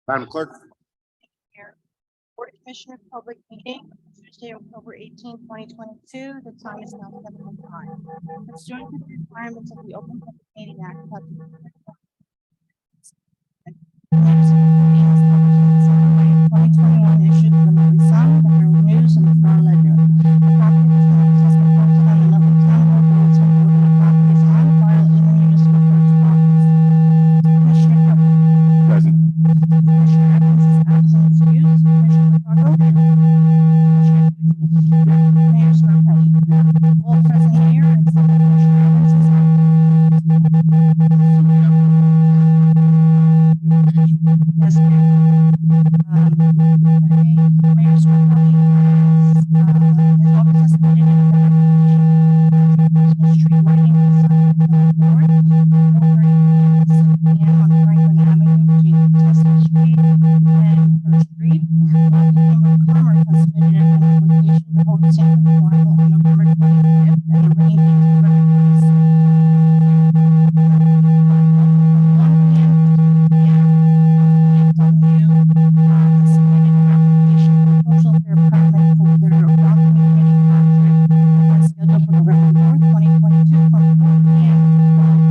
Madam Clerk. Board of Commissioners public meeting, Tuesday, October 18, 2022. The time is now 7:05. Pursuant to the requirements of the Open Public Meeting Act, notice of the meeting was published on Saturday, 2021, issued in the Nutley Sun, the Herald News, and the Star Ledger. A copy of this notice has been posted on the Nutley Town Hall bulletin board, and the copy is on file in the municipal clerk's office. Commissioner Cook. Present. Commissioner Evans is absent, excused. Commissioner Petracco. Mayor Scarpelli. All present here except Commissioner Evans is absent. Yes, ma'am. Mayor Scarpelli his office has submitted an application for Christmas tree lighting design for the board. 4:30 p.m. on Franklin Avenue between Chestnut Street and First Street. The Chamber of Commerce has submitted an application to hold Santa Carnival on November 25th and the rain date is November 26th. 1 p.m. to 2 p.m. DFW has submitted an application for social fair permit for their balcony committee concert that's scheduled for November 4th, 2022 from 4 p.m. to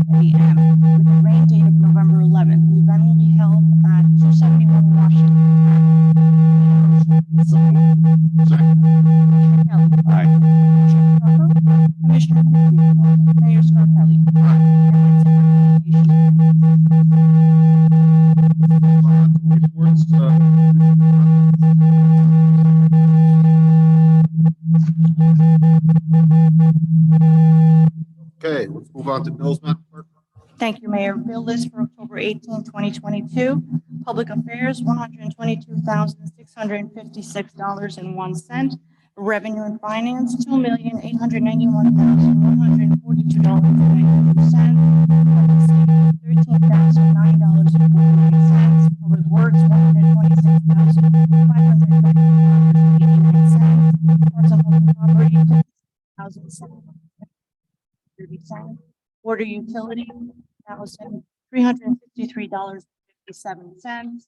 12 a.m. with a rain date of November 11th. The event will be held at 271 Washington. Second. Commissioner Kelly. Aye. Commissioner Petracco. Commissioner Cookie. Mayor Scarpelli. Reports, okay, let's move on to bills, Madam Clerk. Thank you, Mayor. Bill list for October 18, 2022. Public Affairs, $122,656.01. Revenue and Finance, $2,891,142.92. $13,009.49. Public Works, $126,530.89. Parts and Public Property, $50,730. Water Utility, $1,353.57.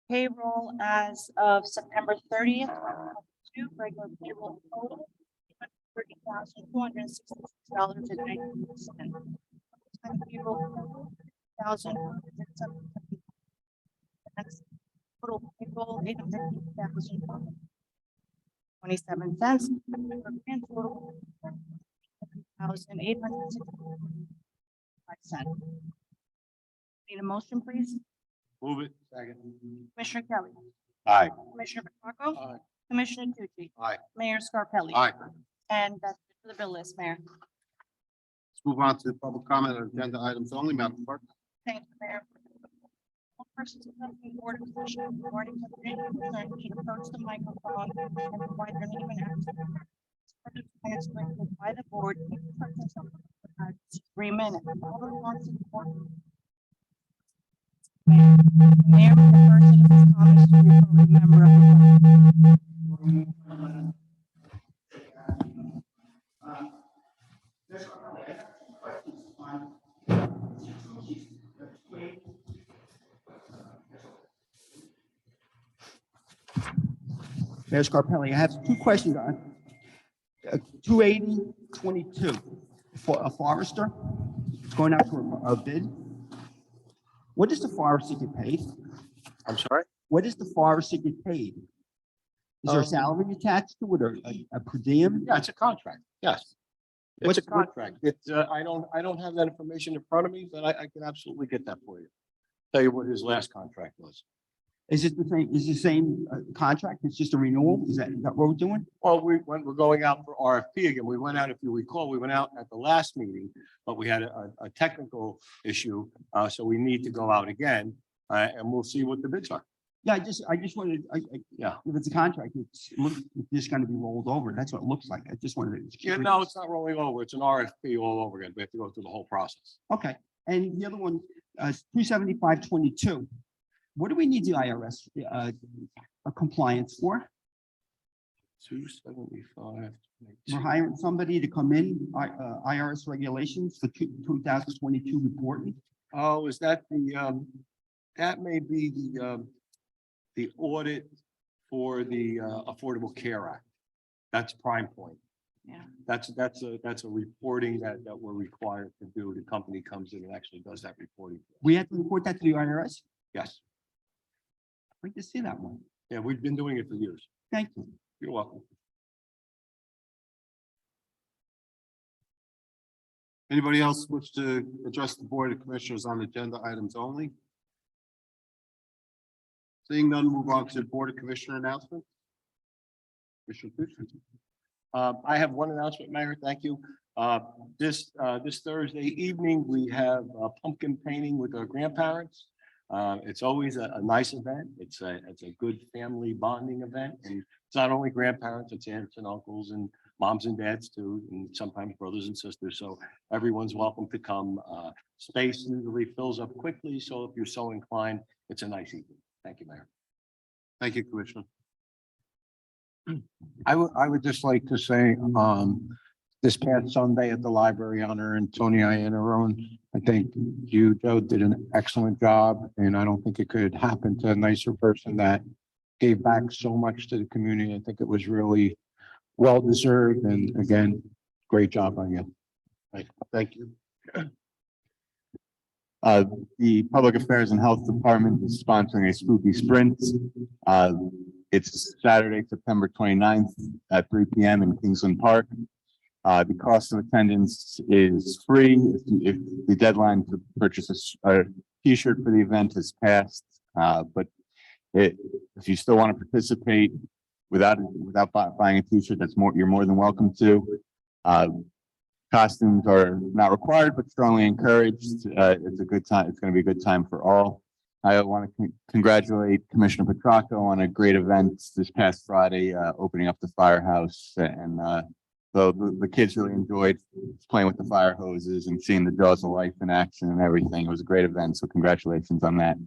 Payroll as of September 30th, 2022, regular payroll total, $30,266.92. Time payroll, $1,007. Total payroll, $850,027. Grand total, $1,865. Need a motion, please? Move it. Second. Commissioner Kelly. Aye. Commissioner Petracco. Aye. Commissioner Tucci. Aye. Mayor Scarpelli. Aye. And that's it for the bill list, Mayor. Let's move on to public comment on agenda items only, Madam Clerk. Thank you, Mayor. All persons addressing the Board of Commissioners regarding any concern should approach the microphone and provide their name and address. Minutes selected by the board. Each person shall have 3 minutes. All responses to the board. Mayor will defer citizens' comments to the appropriate member of the board. Mayor Scarpelli, I have 2 questions on 28022 for a forester. It's going out for a bid. What does the forester get paid? I'm sorry? What does the forester get paid? Is there a salary attached to it or a per diem? Yeah, it's a contract. Yes. It's What's- a contract. It's, I don't have that information in front of me, but I can absolutely get that for you. Tell you what his last contract was. Is it the same, contract? It's just a renewal? Is that what we're doing? Well, when we're going out for RFP again, we went out, if you recall, we went out at the last meeting, but we had a technical issue. So we need to go out again, and we'll see what the bids are. Yeah, I just wanted, Yeah. if it's a contract, it's just going to be rolled over. That's what it looks like. I just wanted to. Yeah, no, it's not rolling over. It's an RFP all over again. We have to go through the whole process. Okay, and the other one, 27522. What do we need the IRS a compliance for? 275. We're hiring somebody to come in, IRS regulations for 2022 reporting. Oh, is that that may be the audit for the Affordable Care Act. That's Prime Point. Yeah. That's a reporting that we're required to do. The company comes in and actually does that reporting. We have to report that to the IRS. Yes. I'd like to see that one. Yeah, we've been doing it for years. Thank you. You're welcome. Anybody else wish to address the Board of Commissioners on agenda items only? Seeing none, move on to Board of Commissioner announcements. Commissioner Tucci. I have one announcement, Mayor. Thank you. This Thursday evening, we have pumpkin painting with our grandparents. It's always a nice event. It's a good family bonding event, and it's not only grandparents, it's aunts and uncles and moms and dads too, and sometimes brothers and sisters. So everyone's welcome to come. Space usually fills up quickly, so if you're so inclined, it's a nice evening. Thank you, Mayor. Thank you, Commissioner. I would just like to say, this past Sunday at the library honor and Tony Iannarone, I think you, Joe, did an excellent job, and I don't think it could happen to a nicer person that gave back so much to the community. I think it was really well deserved, and again, great job on you. Thank you. The Public Affairs and Health Department is sponsoring a spooky sprint. It's Saturday, September 29th at 3 p.m. in Kingsland Park. The cost of attendance is free. If the deadline to purchase a t-shirt for the event has passed, but if you still want to participate without buying a t-shirt, you're more than welcome to. Costumes are not required, but strongly encouraged. It's a good time. It's going to be a good time for all. I want to congratulate Commissioner Petracco on a great event this past Friday, opening up the firehouse, and the kids really enjoyed playing with the fire hoses and seeing the jaws of life in action and everything. It was a great event, so congratulations on that.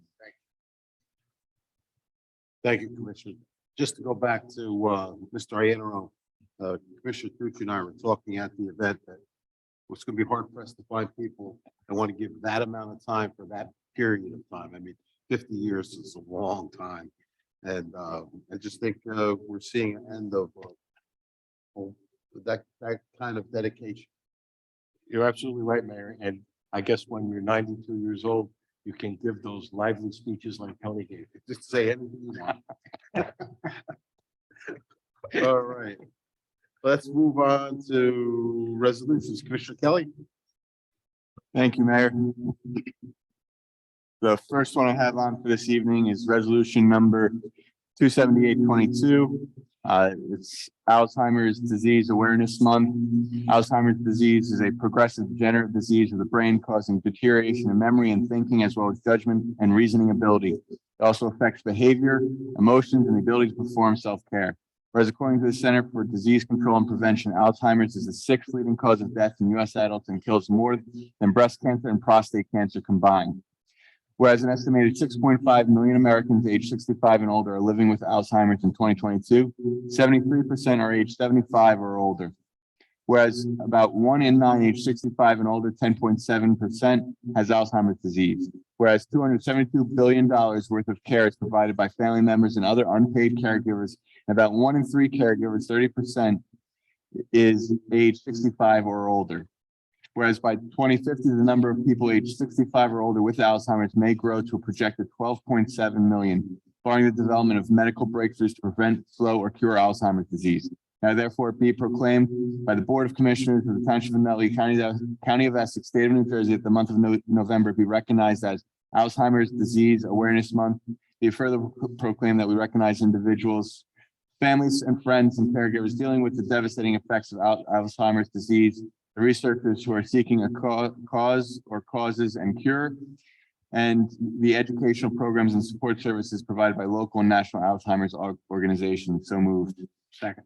Thank you, Commissioner. Just to go back to Mr. Iannarone, Commissioner Tucci and I were talking at the event that it's going to be hard pressed to find people that want to give that amount of time for that period of time. I mean, 50 years is a long time, and I just think we're seeing an end of that kind of dedication. You're absolutely right, Mayor. And I guess when you're 92 years old, you can give those lively speeches like Tony gave. Just say anything you want. All right. Let's move on to resolutions. Commissioner Kelly. Thank you, Mayor. The first one I have on for this evening is resolution number 27822. It's Alzheimer's Disease Awareness Month. Alzheimer's disease is a progressive degenerative disease of the brain causing deterioration in memory and thinking, as well as judgment and reasoning ability. It also affects behavior, emotions, and the ability to perform self-care. Whereas according to the Center for Disease Control and Prevention, Alzheimer's is the 6th leading cause of death in U.S. adults and kills more than breast cancer and prostate cancer combined. Whereas an estimated 6.5 million Americans aged 65 and older are living with Alzheimer's in 2022, 73% are age 75 or older. Whereas about 1 in 9 age 65 and older, 10.7%, has Alzheimer's disease. Whereas $272 billion worth of care is provided by family members and other unpaid caregivers, and about 1 in 3 caregivers, 30%, is age 65 or older. Whereas by 2050, the number of people aged 65 or older with Alzheimer's may grow to a projected 12.7 million, barring the development of medical breakthroughs to prevent, slow, or cure Alzheimer's disease. Now, therefore, be it proclaimed by the Board of Commissioners of the Township of Nutley, County of Essex, State of New Jersey, that the month of November be recognized as Alzheimer's Disease Awareness Month. Be it further proclaimed that we recognize individuals, families, and friends and caregivers dealing with the devastating effects of Alzheimer's disease, the researchers who are seeking a cause or causes and cure, and the educational programs and support services provided by local and national Alzheimer's organizations. So moved. Second.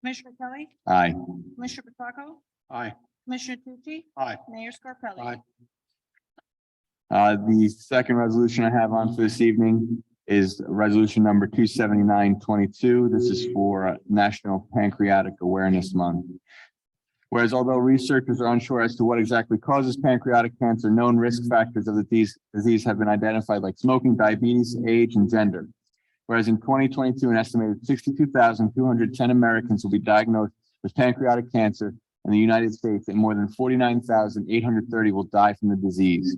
Commissioner Kelly, Aye. Commissioner Petracco, Aye. Commissioner Tucci, Aye. Mayor Scarpelli. Aye. The second resolution I have on for this evening is resolution number 27922. This is for National Pancreatic Awareness Month. Whereas although researchers are unsure as to what exactly causes pancreatic cancer, known risk factors of the disease have been identified like smoking, diabetes, age, and gender. Whereas in 2022, an estimated 62,210 Americans will be diagnosed with pancreatic cancer in the United States, and more than 49,830 will die from the disease.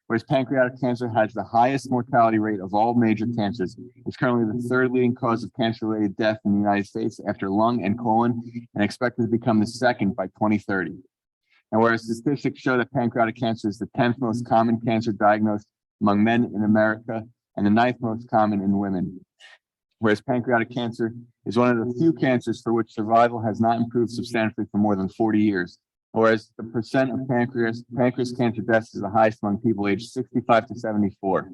Whereas pancreatic cancer has the highest mortality rate of all major cancers, it's currently the third leading cause of cancer-related death in the United States after lung and colon, and expected to become the second by 2030. And whereas statistics show that pancreatic cancer is the 10th most common cancer diagnosed among men in America and the 9th most common in women. Whereas pancreatic cancer is one of the few cancers for which survival has not improved substantially for more than 40 years. Whereas the percent of pancreas cancer deaths is the highest among people aged 65 to 74.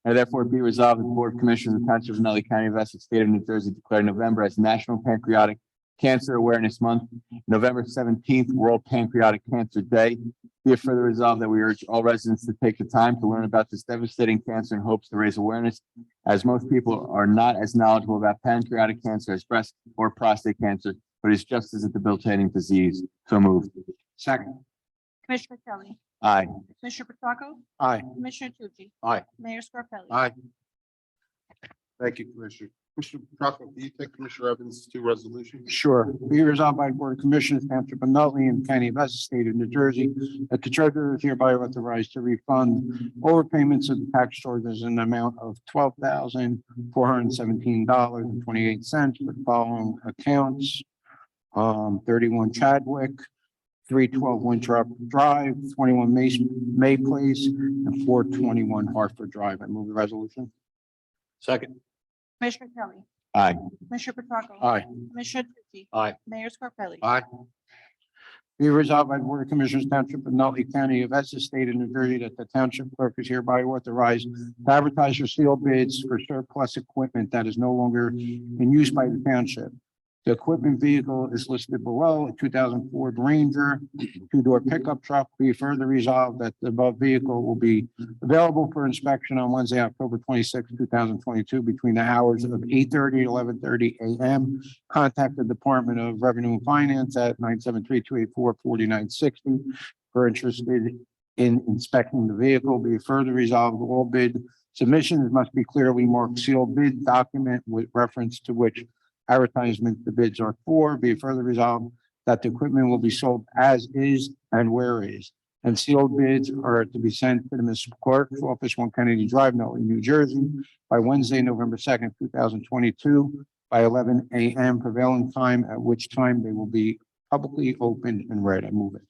Now therefore be resolved that the Board of Commissioners of the Township of Nutley County of Essex, State of New Jersey, declare November as National Pancreatic Cancer Awareness Month, November 17th, World Pancreatic Cancer Day. Be it further resolved that we urge all residents to take the time to learn about this devastating cancer in hopes to raise awareness, as most people are not as knowledgeable about pancreatic cancer as breast or prostate cancer, but is just as a debilitating disease. So moved. Second. Commissioner Kelly. Aye. Commissioner Petracca. Aye. Commissioner Tucci. Aye. Mayor Scarpelli. Aye. Thank you, Commissioner. Commissioner Petracca, do you take Commissioner Evans' two resolutions? Sure. Be resolved by the Board of Commissioners, Township of Nutley and County of Essex, State of New Jersey, that the treasurer is hereby authorized to refund overpayments of the tax charges in the amount of $12,417.28 for the following accounts. 31 Chadwick, 312 Winthrop Drive, 21 May Place, and 421 Hartford Drive. I move the resolution. Second. Commissioner Kelly. Aye. Commissioner Petracca. Aye. Commissioner Tucci. Aye. Mayor Scarpelli. Aye. Be resolved by the Board of Commissioners, Township of Nutley County of Essex, State of New Jersey, that the township clerk is hereby authorized to advertise for sealed bids for surplus equipment that is no longer in use by the township. The equipment vehicle is listed below, a 2004 Ranger, two-door pickup truck. Be further resolved that the above vehicle will be available for inspection on Wednesday, October 26, 2022, between the hours of 8:30 and 11:30 a.m. Contact the Department of Revenue and Finance at 973-284-4960 for interested in inspecting the vehicle. Be further resolved, all bid submissions must be clearly marked sealed bid document with reference to which advertisement the bids are for. Be it further resolved that the equipment will be sold as is and where is. And sealed bids are to be sent to the municipal clerk's office, 1 Kennedy Drive, Nutley, New Jersey, by Wednesday, November 2nd, 2022, by 11 a.m. prevailing time, at which time they will be publicly opened and read. I move it.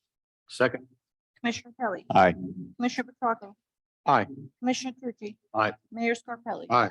Second. Commissioner Kelly. Aye. Commissioner Petracca. Aye. Commissioner Tucci. Aye. Mayor Scarpelli. Aye.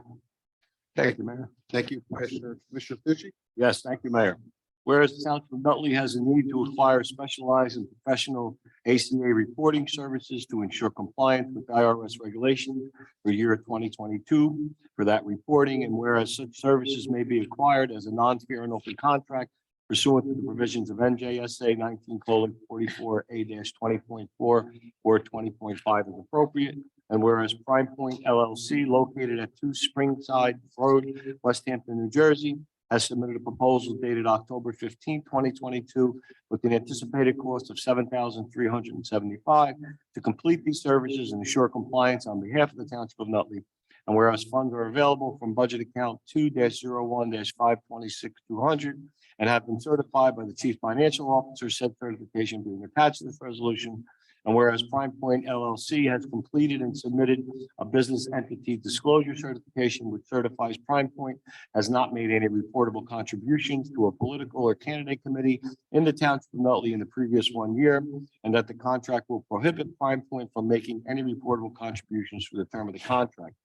Thank you, Mayor. Thank you, Commissioner. Commissioner Tucci? Yes, thank you, Mayor. Whereas the Township of Nutley has a need to acquire specialized and professional ACA reporting services to ensure compliance with IRS regulations for year 2022 for that reporting, and whereas such services may be acquired as a non-fair and open contract pursuant to the provisions of NJSA 19:44A-20.4 or 20.5 as appropriate. And whereas Prime Point LLC, located at 2 Springside Road, West Hampton, New Jersey, has submitted a proposal dated October 15, 2022, with an anticipated cost of $7,375 to complete these services and ensure compliance on behalf of the Township of Nutley. And whereas funds are available from budget account 2-01-526-200 and have been certified by the Chief Financial Officer, said certification being attached to this resolution. And whereas Prime Point LLC has completed and submitted a business entity disclosure certification which certifies Prime Point has not made any reportable contributions to a political or candidate committee in the Township of Nutley in the previous 1 year, and that the contract will prohibit Prime Point from making any reportable contributions for the term of the contract.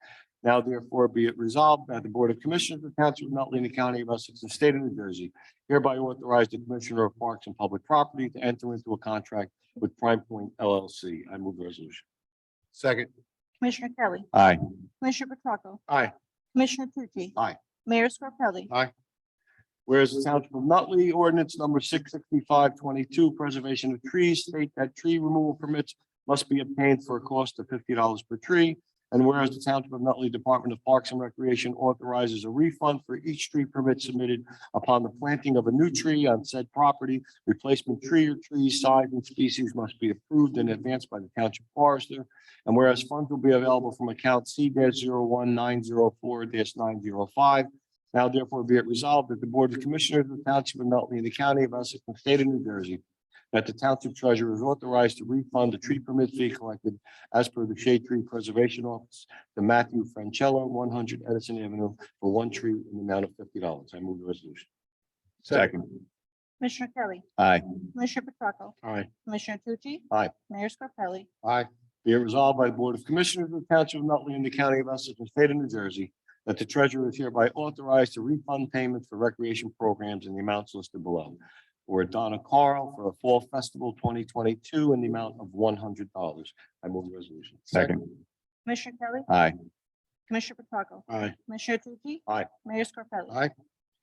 Now therefore be it resolved that the Board of Commissioners of the Township of Nutley in the County of Essex and State of New Jersey hereby authorize the Commissioner of Parks and Public Property to enter into a contract with Prime Point LLC. I move the resolution. Second. Commissioner Kelly. Aye. Commissioner Petracca. Aye. Commissioner Tucci. Aye. Mayor Scarpelli. Whereas the Township of Nutley ordinance number 66522, preservation of trees, state that tree removal permits must be obtained for a cost of $50 per tree. And whereas the Township of Nutley Department of Parks and Recreation authorizes a refund for each tree permit submitted upon the planting of a new tree on said property, replacement tree or trees, size and species must be approved in advance by the Township Forester. And whereas funds will be available from account C-01904-905. Now therefore be it resolved that the Board of Commissioners of the Township of Nutley in the County of Essex and State of New Jersey, that the Township Treasurer is authorized to refund the tree permit fee collected as per the Shade Tree Preservation Office to Matthew Francello, 100 Edison Avenue, for one tree in the amount of $50. I move the resolution. Second. Commissioner Kelly. Aye. Commissioner Petracca. Aye. Commissioner Tucci. Aye. Mayor Scarpelli. Aye. Be it resolved by the Board of Commissioners of the Township of Nutley in the County of Essex and State of New Jersey, that the treasurer is hereby authorized to refund payments for recreation programs in the amounts listed below. For Donna Carl for a Fall Festival 2022 in the amount of $100. I move the resolution. Second. Commissioner Kelly. Aye. Commissioner Petracca. Aye. Commissioner Tucci. Aye. Mayor Scarpelli. Aye.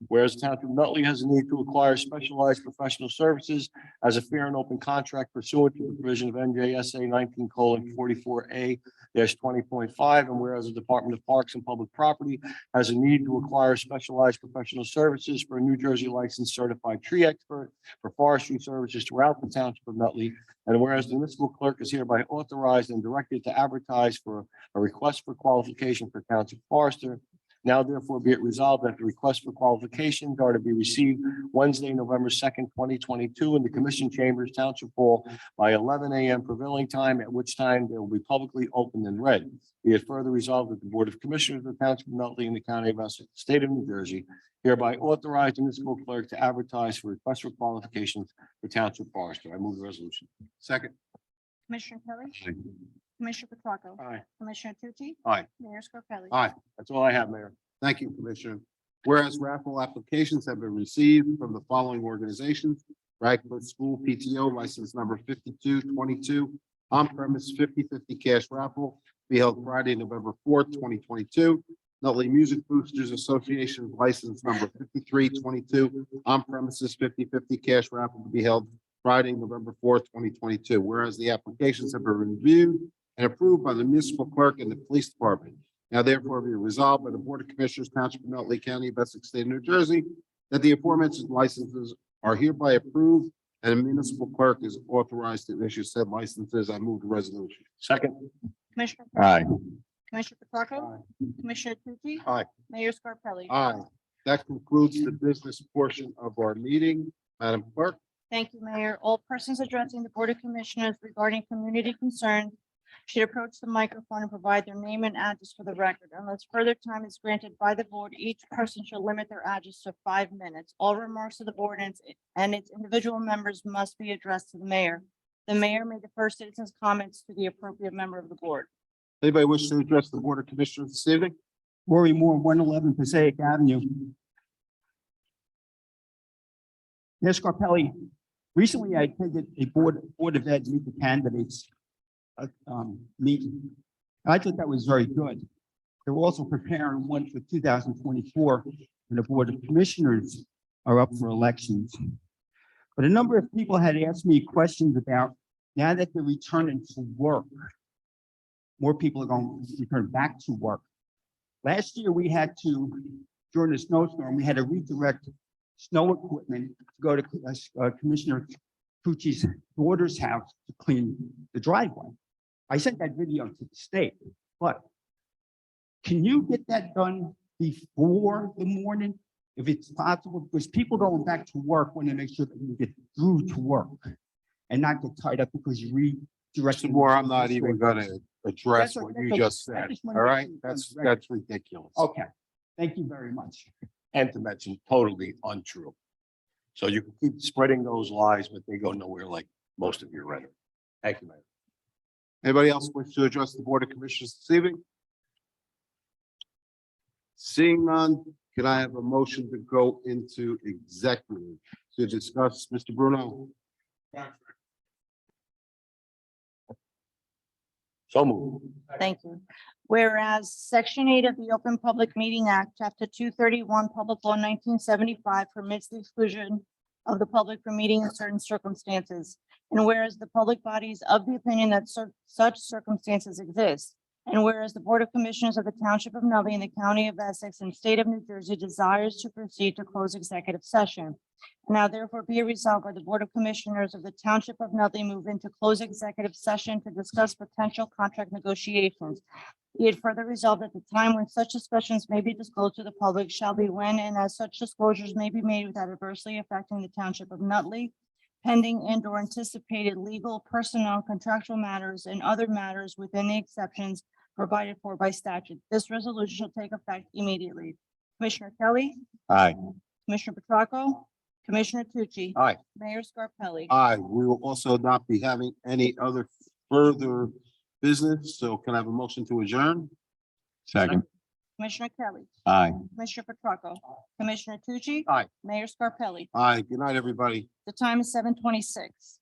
Whereas the Township of Nutley has a need to acquire specialized professional services as a fair and open contract pursuant to the provision of NJSA 19:44A-20.5, and whereas the Department of Parks and Public Property has a need to acquire specialized professional services for a New Jersey licensed certified tree expert for forestry services throughout the Township of Nutley. And whereas the municipal clerk is hereby authorized and directed to advertise for a request for qualification for Township Forester. Now therefore be it resolved that the request for qualifications are to be received Wednesday, November 2nd, 2022 in the Commission Chambers, Township Hall by 11 a.m. prevailing time, at which time they will be publicly opened and read. Be it further resolved that the Board of Commissioners of the Township of Nutley in the County of Essex, State of New Jersey, hereby authorize the municipal clerk to advertise for requests for qualifications for Township Forester. I move the resolution. Second. Commissioner Kelly. Commissioner Petracca. Aye. Commissioner Tucci. Aye. Mayor Scarpelli. Aye. That's all I have, Mayor. Thank you, Commissioner. Whereas raffle applications have been received from the following organizations: Radcliffe School PTO license number 5222, on-premise 50/50 cash raffle, be held Friday, November 4th, 2022. Nutley Music Boosters Association license number 5322, on-premises 50/50 cash raffle to be held Friday, November 4th, 2022. Whereas the applications have been reviewed and approved by the municipal clerk and the police department. Now therefore be resolved by the Board of Commissioners, Township of Nutley County of Essex, State of New Jersey, that the aforementioned licenses are hereby approved and the municipal clerk is authorized to issue said licenses. I move the resolution. Second. Commissioner. Aye. Commissioner Petracca. Commissioner Tucci. Aye. Mayor Scarpelli. Aye. That concludes the business portion of our meeting. Madam Clerk. Thank you, Mayor. All persons addressing the Board of Commissioners regarding community concerns should approach the microphone and provide their name and address for the record. Unless further time is granted by the board, each person shall limit their address to 5 minutes. All remarks to the board and its individual members must be addressed to the mayor. The mayor may defer citizens' comments to the appropriate member of the board. Anybody wish to address the Board of Commissioners this evening? Rory Moore, 111 Passaic Avenue. Mayor Scarpelli, recently I attended a Board of Ed meet the candidates meeting. I thought that was very good. They were also preparing one for 2024, when the Board of Commissioners are up for elections. But a number of people had asked me questions about, now that they're returning to work, more people are going to return back to work. Last year, we had to, during the snowstorm, we had to redirect snow equipment to go to Commissioner Tucci's daughter's house to clean the driveway. I sent that video to the state, but can you get that done before the morning? If it's possible, because people going back to work want to make sure that you get through to work and not get tied up because you redirected. Mr. Moore, I'm not even gonna address That's what okay. you That's just okay. I said. just All wanted to right, make that's sure it's ridiculous. Okay, thank you very much. And to mention, totally untrue. So you can keep spreading those lies, but they go nowhere like most of your rhetoric. Thank you, Mayor. Anybody else wish to address the Board of Commissioners this evening? Seeing none, can I have a motion to go into executive to discuss, Mr. Bruno? So moved. Thank you. Whereas Section 8 of the Open Public Meeting Act, Chapter 231, Public Law 1975 permits the exclusion of the public from meeting in certain circumstances. And whereas the public body is of the opinion that such circumstances exist. And whereas the Board of Commissioners of the Township of Nutley in the County of Essex and State of New Jersey desires to proceed to close executive session. Now therefore be it resolved by the Board of Commissioners of the Township of Nutley move into close executive session to discuss potential contract negotiations. Be it further resolved that the time when such discussions may be disclosed to the public shall be when and as such disclosures may be made without adversely affecting the Township of Nutley, pending and or anticipated legal, personnel, contractual matters, and other matters within the exceptions provided for by statute. This resolution shall take effect immediately. Commissioner Kelly, Aye. Commissioner Petracca, Commissioner Tucci. Aye. Mayor Scarpelli. Aye, we will also not be having any other further business, so can I have a motion to adjourn? Second. Commissioner Kelly, Aye. Commissioner Petracca, Commissioner Tucci. Aye. Mayor Scarpelli. Aye, good night, everybody. The time is 7:26.